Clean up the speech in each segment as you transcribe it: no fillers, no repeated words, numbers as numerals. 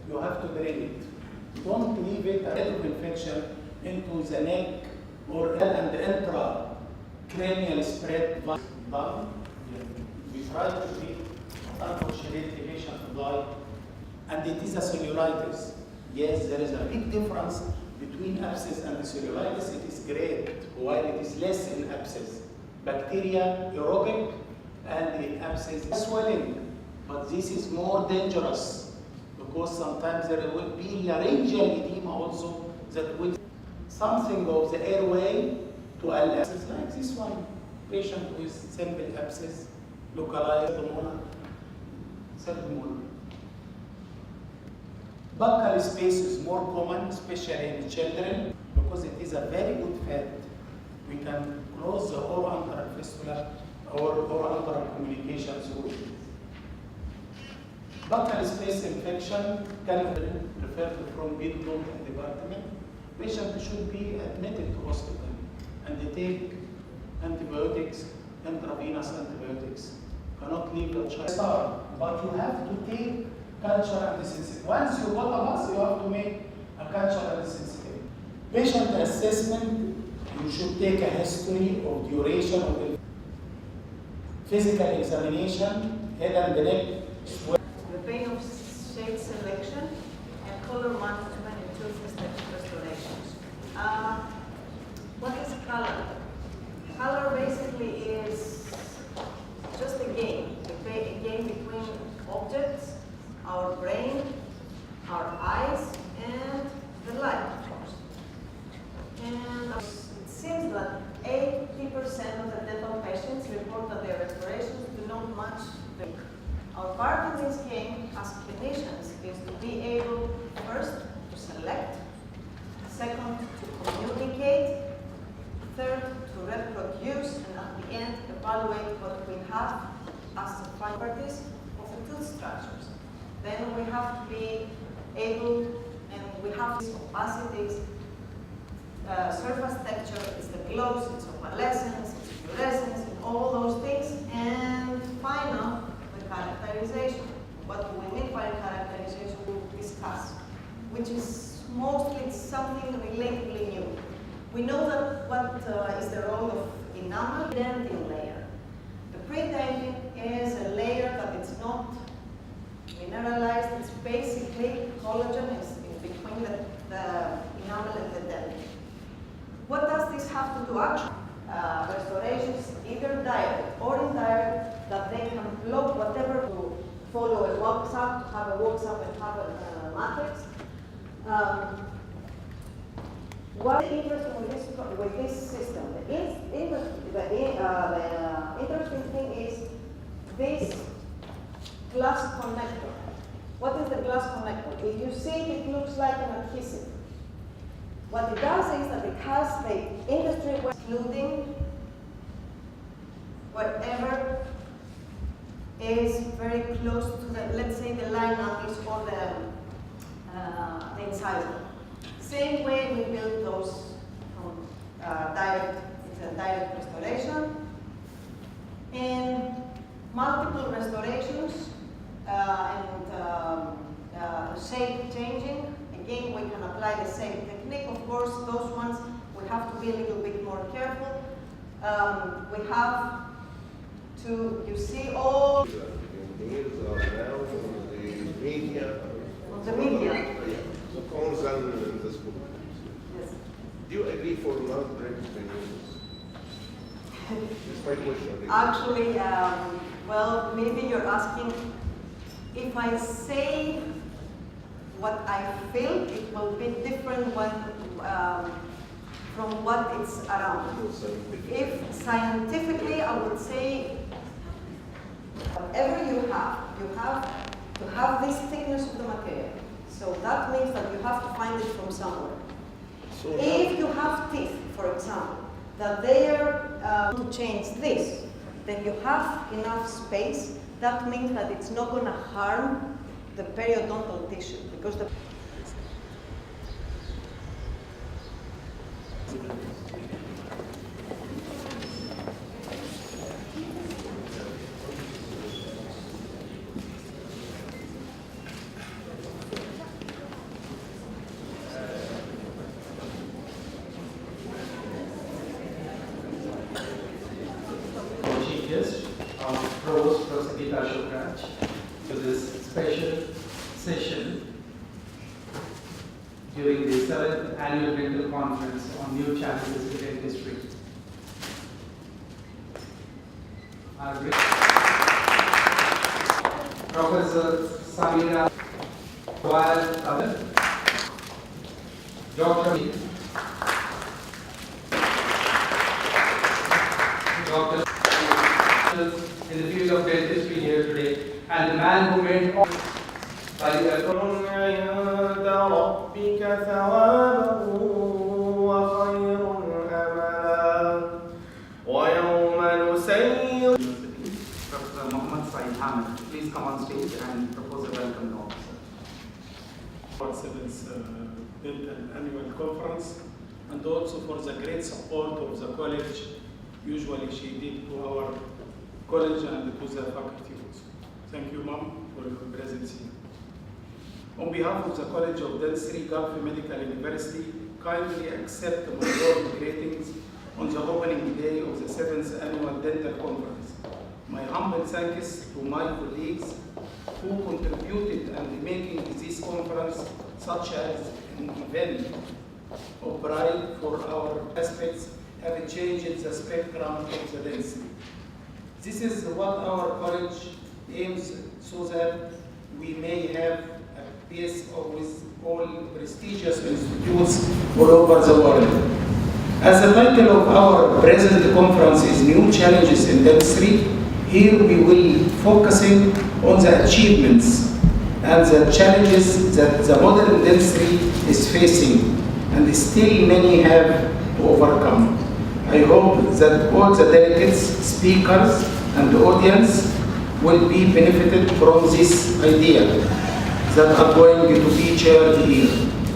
you have to drain it. Don't leave it a head of infection into the neck or and intracranial spread. We try to treat, unfortunately, patient die, and it is a cellulitis. Yes, there is a big difference between abscess and cellulitis. It is great, while it is less in abscess. Bacteria, aerobic, and in abscess, swelling. But this is more dangerous because sometimes there will be laryngeal edema also that will something of the airway to abscess, like this one. Patient with simple abscess, localized pulmonary, third buccal space is more common, especially in children, because it is a very good fat. We can close the oral fistula or oral communication through it. Buccal space infection can be referred from endodontic department. Patient should be admitted to hospital and they take antibiotics, intravenous antibiotics. Cannot leave the child. But you have to take culture and sensitivity. Once you got a bus, you have to make a culture and sensitivity. Patient assessment, you should take a history of duration of the physical examination, head and neck. The pain of shade selection and color management in tooth restorations. What is color? Color basically is just a game between objects, our brain, our eyes, and the light, of course. And it seems that 80% of the dental patients report that their restorations do not match the. Our part in this game as clinicians is to be able, first, to select, second, to communicate, third, to reproduce, and at the end, evaluate what we have as the properties of the tooth structures. Then we have to be able, and we have these opacities, surface texture, it's the glows, it's opalescence, it's fluorescence, and all those things. And final, the characterization. What do we mean by characterization? We'll discuss, which is mostly something relatively new. We know that what is the role of enamel dentin layer. The pre-dentin is a layer that it's not mineralized, it's basically collagen is in between the enamel and the dentin. What does this have to do actually? Restorations, either direct or indirect, that they can block whatever to follow a walks up, to have a walks up and have a matrix. What is interesting with this system? The interesting thing is this glass connector. What is the glass connector? If you see it, it looks like an adhesive. What it does is that it has the industry excluding whatever is very close to the, let's say, the line angles or the incisor. Same way we build those from it's a direct restoration. In multiple restorations and shape changing, again we can apply the same technique. Of course, those ones we have to be a little bit more careful. We have to, you see all the nails are now on the media. On the media. The cones and the school. Yes. Do you agree for non-direct veneers? That's my question. Actually, well, maybe you're asking if I say what I feel, it will be different when, from what it's around. If scientifically, I would say whatever you have to have this thickness of the material. So that means that you have to find it from somewhere. So if you have teeth, for example, that they are to change this, then you have enough space. That means that it's not going to harm the periodontal tissue because the Provost Professor Geeta Shukraj to this special session during the 7th Annual Dental Conference on New Challenges in Dentistry. Our great Professor Samira Wal, Dr. in the field of dentistry here today, and the man who made all عند ربك ثوابا وخير أملا ويوم نسير. Professor Mohammed Saeed Hamid, please come on stage and propose a welcome note. For 7th Dental Annual Conference, and also for the great support of the college, usually she did to our college and to the faculty also. Thank you, Mom, for your presence here. On behalf of the College of Dentistry, Gulf Medical University, kindly accept my warm greetings on the opening day of the 7th Annual Dental Conference. My humble thanks to my colleagues who contributed in making this conference such as an event of pride for our aspects have changed the spectrum of the dentistry. This is what our college aims so that we may have a base with all prestigious institutes all over the world. As the title of our present conference is New Challenges in Dentistry, here we will focusing on the achievements and the challenges that the modern dentistry is facing and still many have to overcome. I hope that all the delegates, speakers, and the audience will be benefited from this idea that are going to be shared here.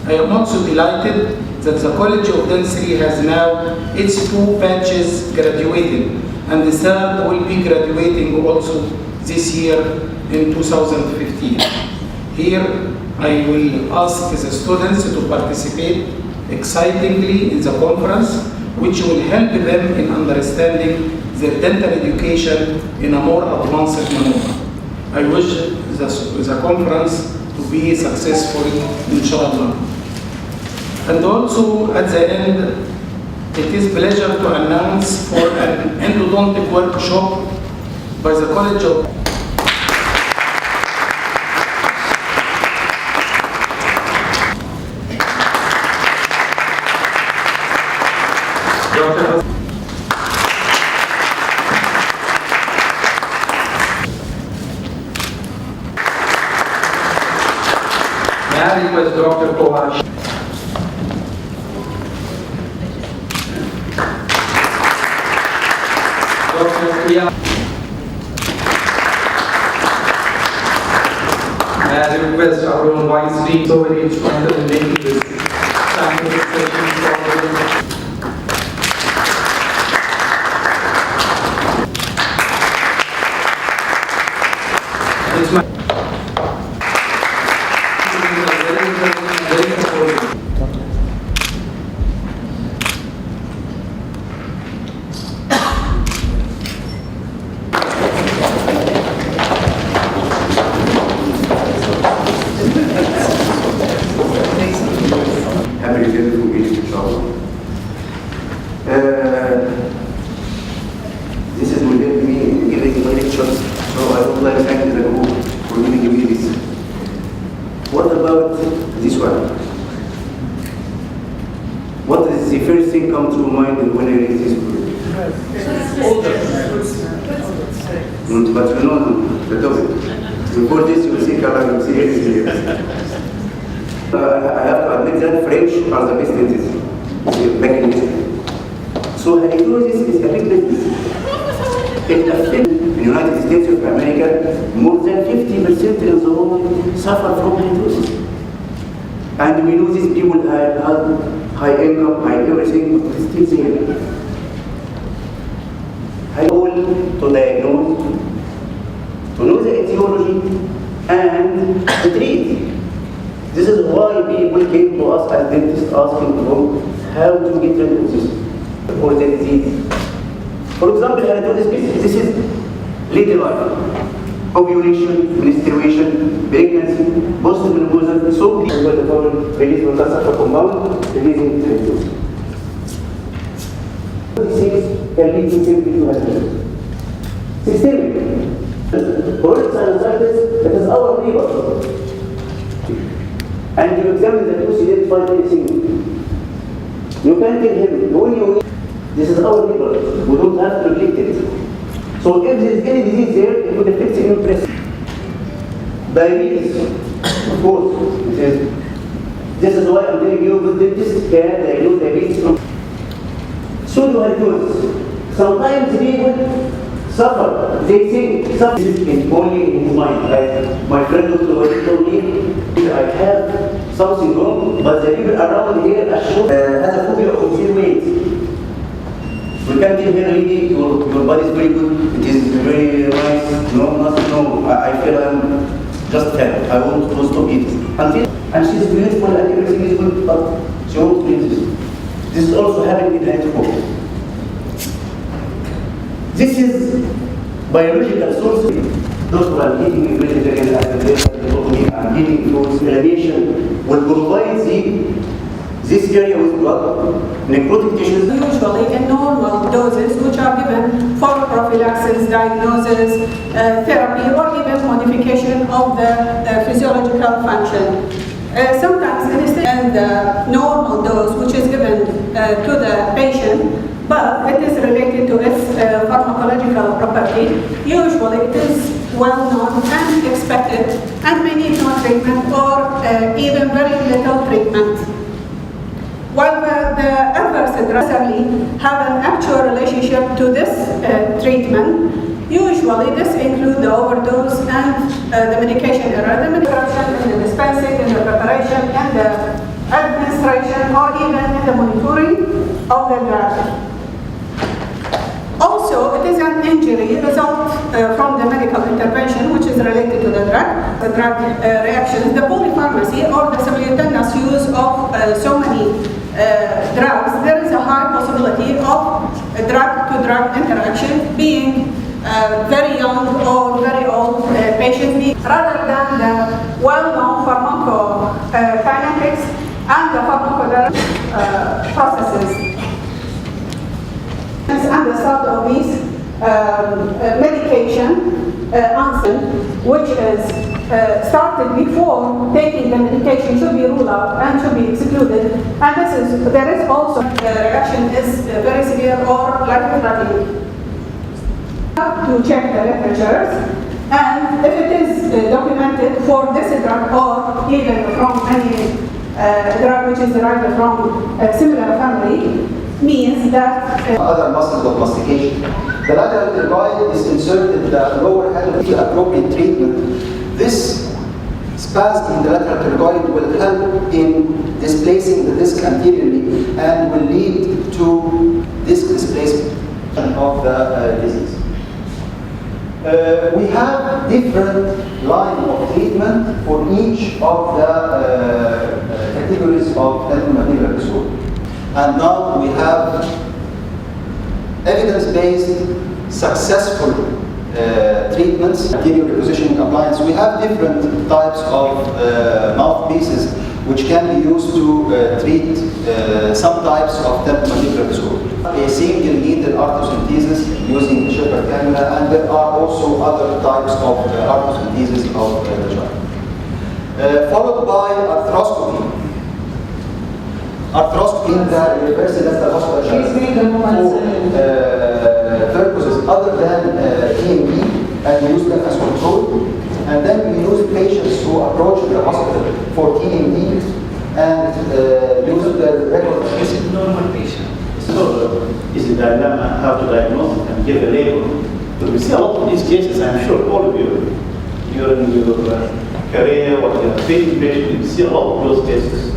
I am also delighted that the College of Dentistry has now its 2 batches graduated, and the 3rd will be graduating also this year in 2015. Here, I will ask the students to participate excitingly in the conference, which will help them in understanding their dental education in a more advanced manner. I wish the conference to be successful, inshallah. And also, at the end, it is a pleasure to announce for an endodontic workshop by the College of Dr. May I request Dr. Kovash? Dr. Priya. May I request our own vice dean, so very instrumental in making this scientific session possible. It's my very supportive. Happy to get the meeting, inshallah. This is within me giving my lectures, so I would like to thank the group for giving me this. What about this one? What is the first thing come to mind when I read this book? But you know the topic. Before this, you see color, you see everything. I have to admit that French are the best dentists back in history. So halitosis is a big business. It affects in the United States of America, more than 50% of the world suffer from halitosis. And we know these people have high income, high everything, but still there. I want to diagnose, to know the etiology, and to treat. This is why people came to us as dentists asking from how to get rid of this or the disease. For example, halitosis, this is later life, ovulation, menstruation, pregnancy, postmenopausal, so what the following release multicellular compound, releasing cells. These things can lead to simply to systemic. Chronic sinusitis, it is our neighbor. And you examine the tooth, you didn't find anything. You can't kill him. When you this is our neighbor. We don't have to reject it. So if there is any disease there, it would affect the immune system. Diabetes, of course. This is why I'm telling you, good dentists can diagnose diabetes from pseudohypothesis. Sometimes people suffer. They think something is only in his mind. Like my friend Dr. told me, I have something wrong, but the people around here has a phobia of obscene weight. We can't tell her, lady, your body is very good, it is very nice, no, nothing, no, I feel I'm just fat, I want to stop eating. And she's beautiful and everything is good, but she won't believe this. This is also happening in the home. This is biological source. Doctor, I'm eating vegetarian, I'm eating fruits, elevation will provide this area with blood, necrotic tissues. Usually in normal doses which are given for prophylaxis, diagnosis, therapy, or even modification of the physiological function. Sometimes in the normal dose which is given to the patient, but it is related to its pharmacological property. Usually it is well known and expected and may need no treatment or even very little treatment. While the adverse drugs have an actual relationship to this treatment, usually this includes the overdose and the medication error, the medication in the dispensing, in the preparation, and the administration, or even in the monitoring of the drug. Also, it is an injury result from the medical intervention which is related to the drug reactions, the polypharmacy or the simultaneous use of so many drugs. There is a high possibility of drug-to-drug interaction being very young or very old patients, rather than the well-known pharmacokinetics and the pharmacodynamic processes. And the start of these medication, which is started before taking the medication, should be ruled out and should be excluded. And there is also the reaction is very severe or life-threatening. To check the literatures, and if it is documented for this drug or even from any drug which is derived from a similar family, means that other muscles of mastication. The lateral tergoid is inserted the lower head of the appropriate treatment. This spasm in the lateral tergoid will help in displacing the disc anteriorly and will lead to disc displacement of the disease. We have different line of treatment for each of the categories of dental disorder. And now we have evidence-based, successful treatments, anterior repositioning appliance. We have different types of mouthpieces which can be used to treat some types of temporomandibular disorder. A single needle arthrocentesis using the Shepherd cannula, and there are also other types of arthrocentesis of the child. Followed by arthroscopy. Arthroscopy in the reverse dental hospital for purposes other than EMD, and we use them as control. And then we use patients who approach the hospital for TMD and use the record. It's a normal patient. So it's a dilemma how to diagnose it and give a label. But we see a lot of these cases, I'm sure all of you, during your career or your patient, you see a lot of those cases.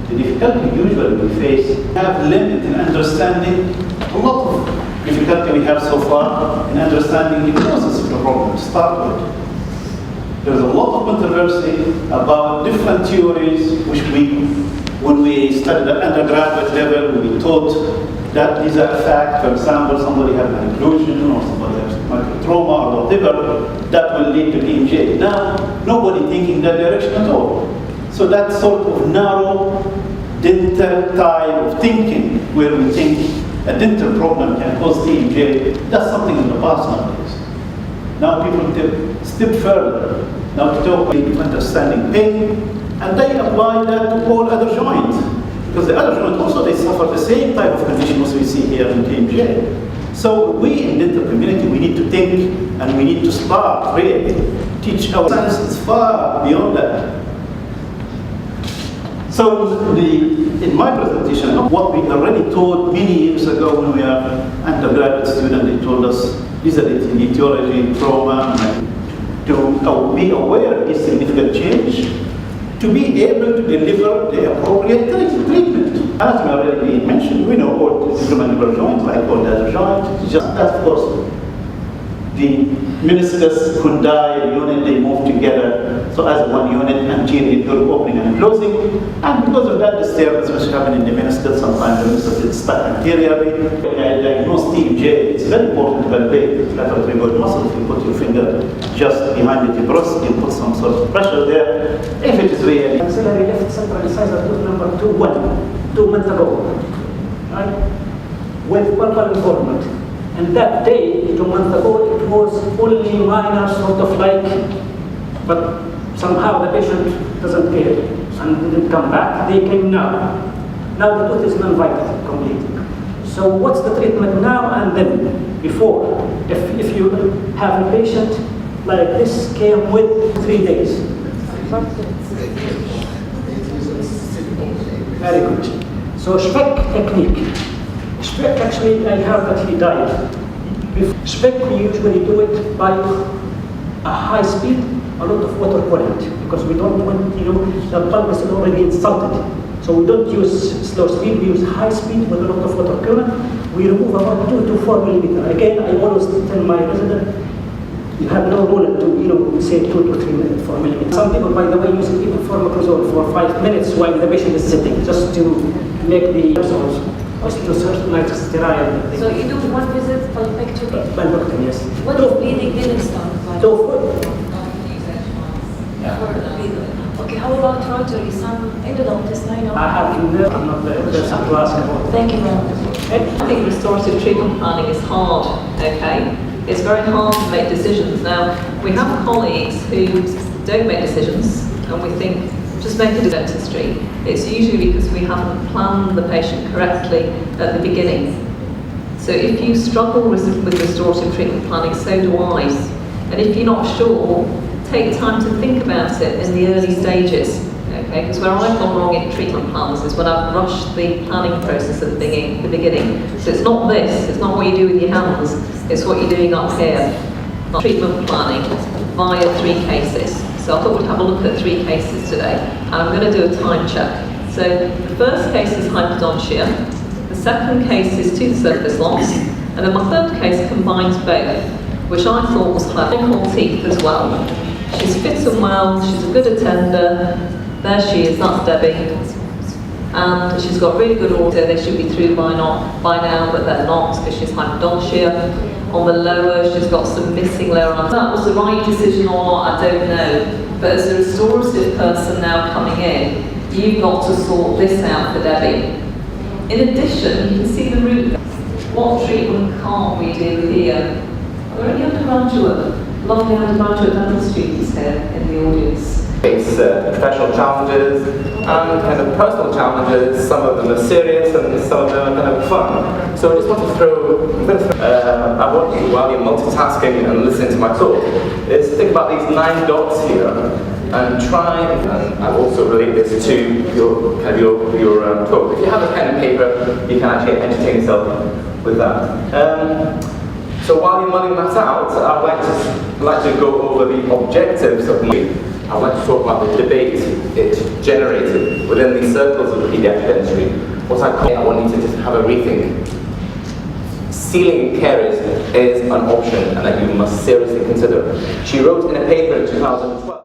The difficulty usually we face have limit in understanding a lot of difficulty we have so far in understanding the causes of the problem to start with. There's a lot of controversy about different theories which we when we studied at undergraduate level, we taught that these are facts. For example, somebody has an occlusion or somebody has microtrauma or whatever, that will lead to TMJ. Now, nobody thinking that direction at all. So that sort of narrow dental type of thinking, where we think a dental problem can cause TMJ, that's something in the past nowadays. Now people take step further. Now to talk about understanding pain, and they apply that to all other joints. Because the other joints also, they suffer the same type of conditions we see here in TMJ. So we in dental community, we need to think, and we need to start really teach our science far beyond that. So in my presentation, what we already taught many years ago when we were undergraduate students, they told us these are the etiology, trauma, to be aware of this significant change, to be able to deliver the appropriate treatment. As we already mentioned, we know all the supermandibular joints, like all the other joints, just as, of course, the meniscus, condyle unit, they move together, so as one unit, anterior tube opening and closing, and because of that disturbance which happen in the meniscus, sometimes the meniscus is stuck anteriorly. Diagnose TMJ, it's very important to validate lateral trapezoid muscle. If you put your finger just behind the tuberous, you put some sort of pressure there. If it is really axillary left central incisor tooth number 2 months ago, right, with purple involvement. And that day, 2 months ago, it was only minor, sort of like, but somehow the patient doesn't care and didn't come back. They came now. Now the tooth is non-vital completely. So what's the treatment now and then? Before, if you have a patient like this came with 3 days. Very good. So Speck technique. Speck, actually, I heard that he died. With Speck, we usually do it by a high speed, a lot of water current, because we don't want, the bulb is already insulted. So we don't use slow speed, we use high speed with a lot of water current. We remove about 2 to 4 millimeters. Again, I always tell my resident, you have no rule to, say 2 to 3 4 millimeters. Some people, by the way, use it even for microzone for 5 minutes while the patient is sitting, just to make the results. So you do one visit per pectoral? Bulbectomy, yes. What is bleeding then start? Okay, how about rotary? Some endodontists I know. I have I'm not the person to ask about. Thank you very much. I think restorative treatment planning is hard, okay? It's very hard to make decisions. Now, we have colleagues who don't make decisions, and we think, just make it a dentistry. It's usually because we haven't planned the patient correctly at the beginning. So if you struggle with restorative treatment planning, so do I. And if you're not sure, take time to think about it in the early stages. Okay, because where I've gone wrong in treatment plans is when I've rushed the planning process at the beginning. So it's not this, it's not what you do with your hands, it's what you're doing up here. Treatment planning via 3 cases. So I thought we'd have a look at 3 cases today, and I'm going to do a time check. So the first case is hypodontia, the second case is tooth surface loss, and then my third case combines both, which I thought was clinical teeth as well. She's fit and well, she's a good attender. There she is, that's Debbie. And she's got really good order, they should be through by now, but they're not, because she's hypodontia. On the lower, she's got some missing lower arms. That was the right decision or not, I don't know. But as a restorative person now coming in, you've got to sort this out for Debbie. In addition, you can see the root. What treatment can't we do here? Are there any undergraduate, lovely undergraduate dental students here in the audience? Face professional challenges and kind of personal challenges. Some of them are serious and some of them are kind of fun. So I just want to I want you, while you're multitasking and listening to my talk, is think about these 9 dots here and try, and I also relate this to your talk. If you have a pen and paper, you can actually entertain yourself with that. So while you're mulling that out, I'd like to go over the objectives of me. I'd like to talk about the debate it generated within the circles of pediatric dentistry. What I want you to just have a rethink. Sealing caries is an option and that you must seriously consider. She wrote in a paper in 2012.